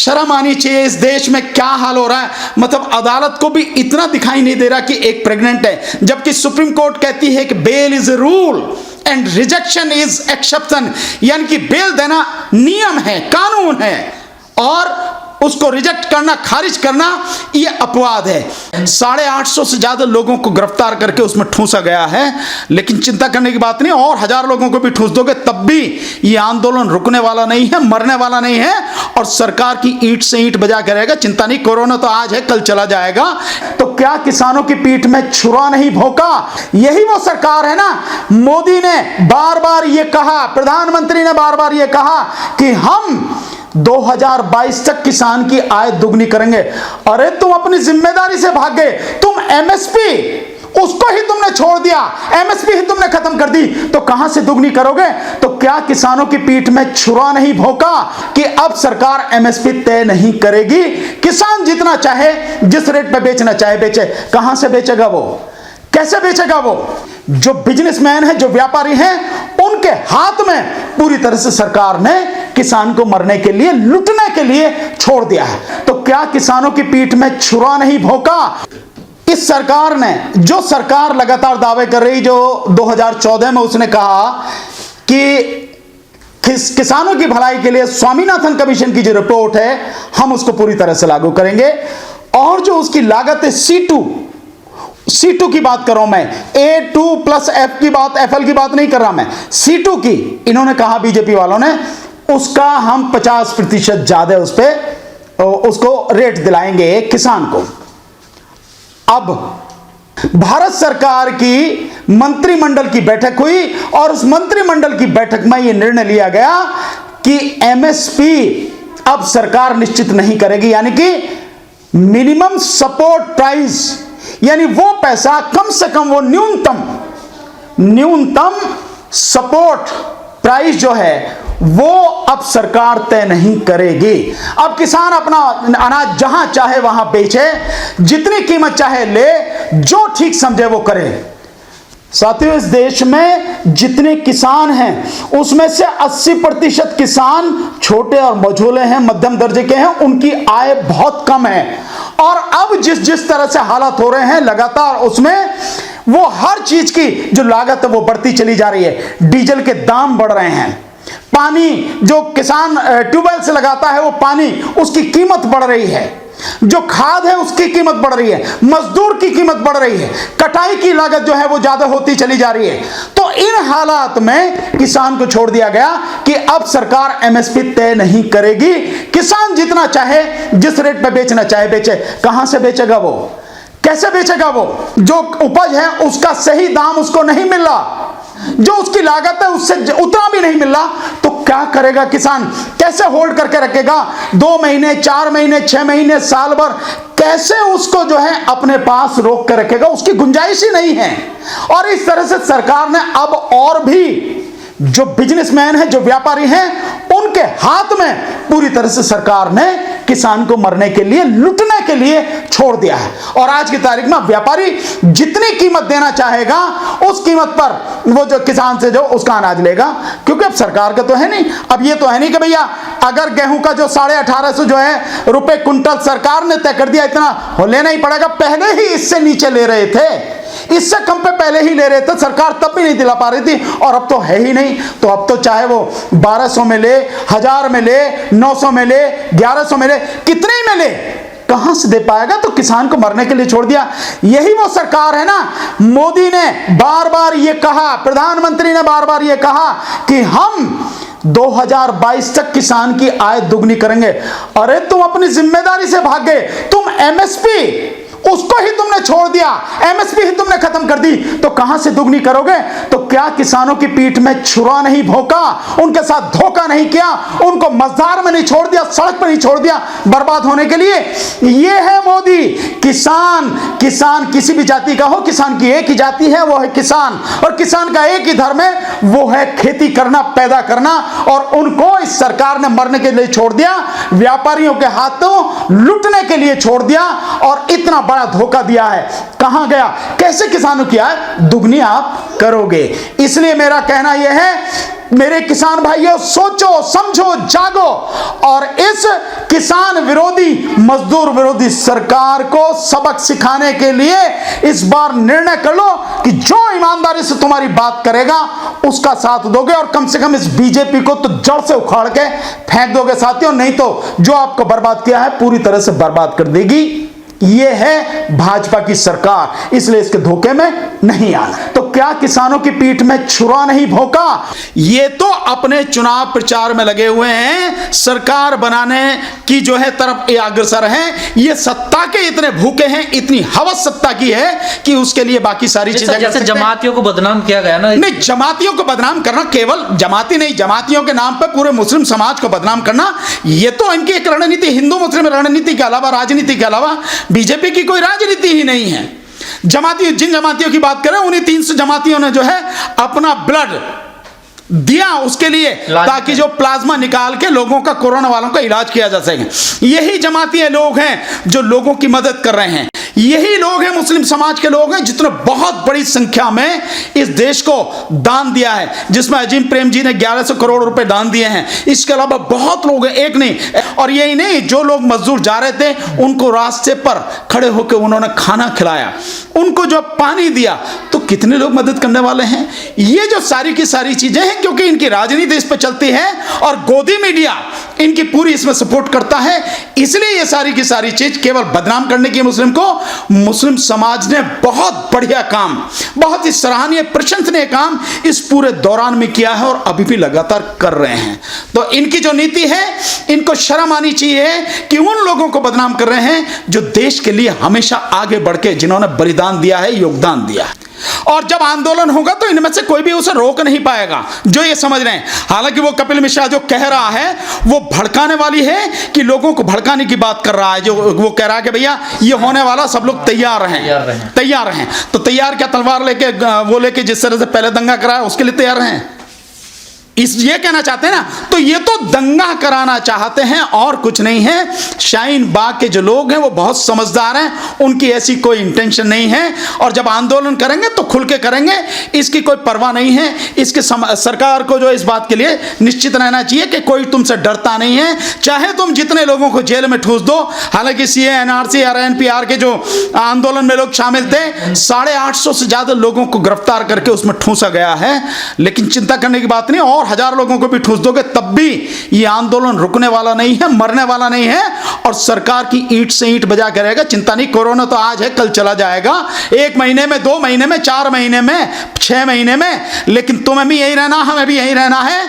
शर्म आनी चाहिए। इस देश में क्या हाल हो रहा है, मतलब अदालत को भी इतना दिखाई नहीं दे रहा कि एक प्रेग्नेंट है, जबकि सुप्रीम कोर्ट कहती है कि bail is a rule and rejection is exception, यानी कि बेल देना नियम है, कानून है, और उसको रिजेक्ट करना, खारिज करना, यह अपवाद है। 850 से ज्यादा लोगों को गिरफ्तार करके उसमें ठूंसा गया है, लेकिन चिंता करने की बात नहीं, और 1000 लोगों को भी ठूंस दोगे तब भी यह आंदोलन रुकने वाला नहीं है, मरने वाला नहीं है, और सरकार की ईंट से ईंट बजा के रहेगा। चिंता नहीं, कोरोना तो आज है, कल चला जाएगा। तो क्या किसानों की पीठ में छुरा नहीं भोंका? यही वो सरकार है ना। मोदी ने बार बार यह कहा, प्रधानमंत्री ने बार बार यह कहा कि हम 2022 तक किसान की आय दुगनी करेंगे। अरे तुम अपनी जिम्मेदारी से भाग गए, तुम एमएसपी उसको ही तुमने छोड़ दिया, एमएसपी ही तुमने खत्म कर दी, तो कहां से दुगनी करोगे? तो क्या किसानों की पीठ में छुरा नहीं भोंका कि अब सरकार एमएसपी तय नहीं करेगी? किसान जितना चाहे, जिस रेट पे बेचना चाहे बेचे। कहां से बेचेगा वो? कैसे बेचेगा वो? जो बिजनेसमैन है, जो व्यापारी हैं, उनके हाथ में पूरी तरह से सरकार ने किसान को मरने के लिए, लूटने के लिए छोड़ दिया है। तो क्या किसानों की पीठ में छुरा नहीं भोंका? इस सरकार ने, जो सरकार लगातार दावे कर रही, जो 2014 में उसने कहा कि किसानों की भलाई के लिए स्वामीनाथन कमीशन की जो रिपोर्ट है हम उसको पूरी तरह से लागू करेंगे, और जो उसकी लागत है C2 की बात कर रहा हूं मैं, A2 प्लस F की बात, FL की बात नहीं कर रहा मैं, C2 की इन्होंने कहा बीजेपी वालों ने, उसका हम 50% ज्यादा उस पे उसको रेट दिलाएंगे किसान को। अब भारत सरकार की मंत्रिमंडल की बैठक हुई, और उस मंत्रिमंडल की बैठक में यह निर्णय लिया गया कि एमएसपी अब सरकार निश्चित नहीं करेगी, यानी कि मिनिमम सपोर्ट प्राइस, यानी वो पैसा कम से कम, वो न्यूनतम सपोर्ट प्राइस जो है वो अब सरकार तय नहीं करेगी। अब किसान अपना अनाज जहां चाहे वहां बेचे, जितनी कीमत चाहे ले, जो ठीक समझे वो करे। साथियों, इस देश में जितने किसान हैं उसमें से 80% किसान छोटे और मझोले हैं, मध्यम दर्जे के हैं, उनकी आय बहुत कम है। और अब जिस तरह से हालात हो रहे हैं लगातार, उसमें वो हर चीज की जो लागत है वो बढ़ती चली जा रही है। डीजल के दाम बढ़ रहे हैं, पानी जो किसान ट्यूबवेल से लगाता है वो पानी, उसकी कीमत बढ़ रही है, जो खाद है उसकी कीमत बढ़ रही है, मजदूर की कीमत बढ़ रही है, कटाई की लागत जो है वो ज्यादा होती चली जा रही है। तो इन हालात में किसान को छोड़ दिया गया कि अब सरकार एमएसपी तय नहीं करेगी। किसान जितना चाहे, जिस रेट पे बेचना चाहे बेचे। कहां से बेचेगा वो? कैसे बेचेगा वो? जो उपज है उसका सही दाम उसको नहीं मिल रहा, जो उसकी लागत है उससे उतना भी नहीं मिल रहा, तो क्या करेगा किसान? कैसे होल्ड करके रखेगा? 2 महीने, 4 महीने, 6 महीने, साल भर कैसे उसको जो है अपने पास रोक कर रखेगा? उसकी गुंजाइश ही नहीं है। और इस तरह से सरकार ने अब और भी जो बिजनेसमैन है, जो व्यापारी हैं, उनके हाथ में पूरी तरह से सरकार ने किसान को मरने के लिए, लूटने के लिए छोड़ दिया है। और आज की तारीख में व्यापारी जितनी कीमत देना चाहेगा उस कीमत पर वो जो किसान से जो उसका अनाज लेगा, क्योंकि अब सरकार का तो है नहीं। अब ये तो है नहीं कि भैया अगर गेहूं का जो 1850 जो है रुपए कुंटल सरकार ने तय कर दिया, इतना लेना ही पड़ेगा। पहले ही इससे नीचे ले रहे थे, इससे कम पे पहले ही ले रहे थे, सरकार तब भी नहीं दिला पा रही थी, और अब तो है ही नहीं। तो अब तो चाहे वो 1200 में ले, 1000 में ले, 900 में ले, 1100 में ले, कितने में ले, कहां से दे पाएगा? तो किसान को मरने के लिए छोड़ दिया। यही वो सरकार है ना। मोदी ने बार बार ये कहा, प्रधानमंत्री ने बार बार ये कहा कि हम 2022 तक किसान की आय दुगनी करेंगे। अरे तुम अपनी जिम्मेदारी से भाग गए, तुम एमएसपी उसको ही तुमने छोड़ दिया, एमएसपी ही तुमने खत्म कर दी, तो कहां से दुगनी करोगे? तो क्या किसानों की पीठ में छुरा नहीं भोंका? उनके साथ धोखा नहीं किया? उनको मझधार में नहीं छोड़ दिया, सड़क पर नहीं छोड़ दिया बर्बाद होने के लिए? ये है मोदी। किसान किसी भी जाति का हो, किसान की एक ही जाति है, वो है किसान, और किसान का एक ही धर्म है, वो है खेती करना, पैदा करना। और उनको इस सरकार ने मरने के लिए छोड़ दिया, व्यापारियों के हाथों लूटने के लिए छोड़ दिया, और इतना बड़ा धोखा दिया है। कहां गया, कैसे किसानों की आय दुगनी आप करोगे। इसलिए मेरा कहना यह है मेरे किसान भाइयों, सोचो समझो जागो और इस किसान विरोधी मजदूर विरोधी सरकार को सबक सिखाने के लिए इस बार निर्णय कर लो कि जो ईमानदारी से तुम्हारी बात करेगा उसका साथ दोगे और कम से कम इस बीजेपी को तो जड़ से उखाड़ के फेंक दोगे साथियों, नहीं तो जो आपको बर्बाद किया है पूरी तरह से बर्बाद कर देगी। ये है भाजपा की सरकार, इसलिए इसके धोखे में नहीं आना। तो क्या किसानों की पीठ में छुरा नहीं भोंका? ये तो अपने चुनाव प्रचार में लगे हुए हैं, सरकार बनाने की जो है तरफ अग्रसर हैं। ये सत्ता के इतने भूखे हैं, इतनी हवस सत्ता की है कि उसके लिए बाकी सारी चीजें जैसे जमातियों को बदनाम किया गया ना। नहीं, जमातियों को बदनाम करना, केवल जमाती नहीं, जमातियों के नाम पर पूरे मुस्लिम समाज को बदनाम करना, ये तो इनकी एक रणनीति, हिंदू मुस्लिम रणनीति के अलावा, राजनीति के अलावा बीजेपी की कोई राजनीति ही नहीं है। जमाती, जिन जमातियों की बात करें उन्हीं 300 जमातियों ने जो है अपना ब्लड दिया उसके लिए ताकि जो प्लाज्मा निकाल के लोगों का, कोरोना वालों का इलाज किया जा सके। यही जमाती लोग हैं जो लोगों की मदद कर रहे हैं। यही लोग हैं, मुस्लिम समाज के लोग हैं जितने बहुत बड़ी संख्या में इस देश को दान दिया है, जिसमें अजीम प्रेम जी ने 1100 करोड़ रुपए दान दिए हैं। इसके अलावा बहुत लोग हैं, एक नहीं। और यही नहीं, जो लोग मजदूर जा रहे थे उनको रास्ते पर खड़े होकर उन्होंने खाना खिलाया, उनको जो पानी दिया, तो कितने लोग मदद करने वाले हैं। ये जो सारी की सारी चीजें हैं, क्योंकि इनकी राजनीति इस पर चलती है और गोदी मीडिया इनकी पूरी इसमें सपोर्ट करता है, इसलिए ये सारी की सारी चीज केवल बदनाम करने की मुस्लिम को। मुस्लिम समाज ने बहुत बढ़िया काम, बहुत ही सराहनीय प्रशंसनीय काम इस पूरे दौरान में किया है और अभी भी लगातार कर रहे हैं। तो इनकी जो नीति है, इनको शर्म आनी चाहिए कि उन लोगों को बदनाम कर रहे हैं जो देश के लिए हमेशा आगे बढ़ के, जिन्होंने बलिदान दिया है, योगदान दिया है। और जब आंदोलन होगा तो इनमें से कोई भी उसे रोक नहीं पाएगा, जो ये समझ रहे हैं। हालांकि वो कपिल मिश्रा जो कह रहा है वो भड़काने वाली है कि लोगों को भड़काने की बात कर रहा है, जो वो कह रहा है कि भैया ये होने वाला, सब लोग तैयार हैं। तो तैयार क्या, तलवार लेके वो लेके जिस तरह से पहले दंगा कराया उसके लिए तैयार हैं, ये कहना चाहते हैं ना। तो ये तो दंगा कराना चाहते हैं और कुछ नहीं है। शाहीन बाग के जो लोग हैं वो बहुत समझदार हैं, उनकी ऐसी कोई इंटेंशन नहीं है और जब आंदोलन करेंगे तो खुल के करेंगे, इसकी कोई परवाह नहीं है। इसके सरकार को जो इस बात के लिए निश्चित रहना चाहिए कि कोई तुमसे डरता नहीं है, चाहे तुम जितने लोगों को जेल में ठूस दो। हालांकि सीए, एनआरसी और एनपीआर के जो आंदोलन में लोग शामिल थे, 850 से ज्यादा लोगों को गिरफ्तार करके उसमें ठूसा गया है, लेकिन चिंता करने की बात नहीं। और 1000 लोगों को भी ठूस दोगे तब भी ये आंदोलन रुकने वाला नहीं है, मरने वाला नहीं है और सरकार की ईंट से ईंट बजा करेगा। चिंता नहीं, कोरोना तो आज है, कल चला जाएगा, 1 महीने में, 2 महीने में, 4 महीने में, 6 महीने में, लेकिन तुम्हें भी यही रहना, हमें भी यही रहना है।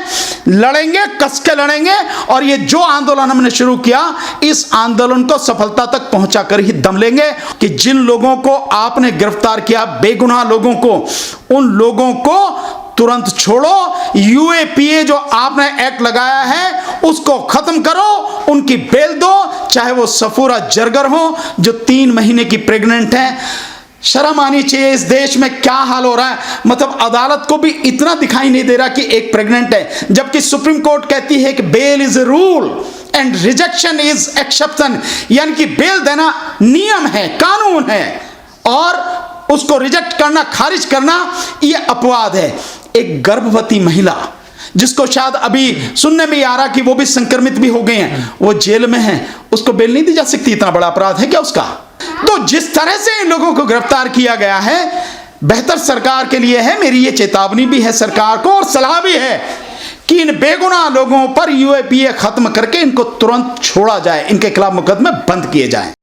लड़ेंगे, कस के लड़ेंगे और ये जो आंदोलन हमने शुरू किया, इस आंदोलन को सफलता तक पहुंचा कर ही दम लेंगे कि जिन लोगों को आपने गिरफ्तार किया, बेगुनाह लोगों को, उन लोगों को तुरंत छोड़ो। यूएपीए जो आपने एक्ट लगाया है उसको खत्म करो, उनकी बेल दो, चाहे वो सफूरा जरगर हो जो 3 महीने की प्रेग्नेंट है। शर्म आनी चाहिए, इस देश में क्या हाल हो रहा है। मतलब अदालत को भी इतना दिखाई नहीं दे रहा कि एक प्रेग्नेंट है, जबकि सुप्रीम कोर्ट कहती है कि bail is a rule and rejection is exception, यानी कि बेल देना नियम है, कानून है और उसको रिजेक्ट करना, खारिज करना, यह अपवाद है। एक गर्भवती महिला जिसको शायद अभी सुनने में आ रहा कि वो भी संक्रमित भी हो गए हैं, वो जेल में है, उसको बेल नहीं दी जा सकती? इतना बड़ा अपराध है क्या उसका? तो जिस तरह से इन लोगों को गिरफ्तार किया गया है, बेहतर सरकार के लिए है। मेरी ये चेतावनी भी है सरकार को और सलाह भी है कि इन बेगुनाह लोगों पर यूएपीए खत्म करके इनको तुरंत छोड़ा जाए, इनके खिलाफ मुकदमे बंद किए जाएं।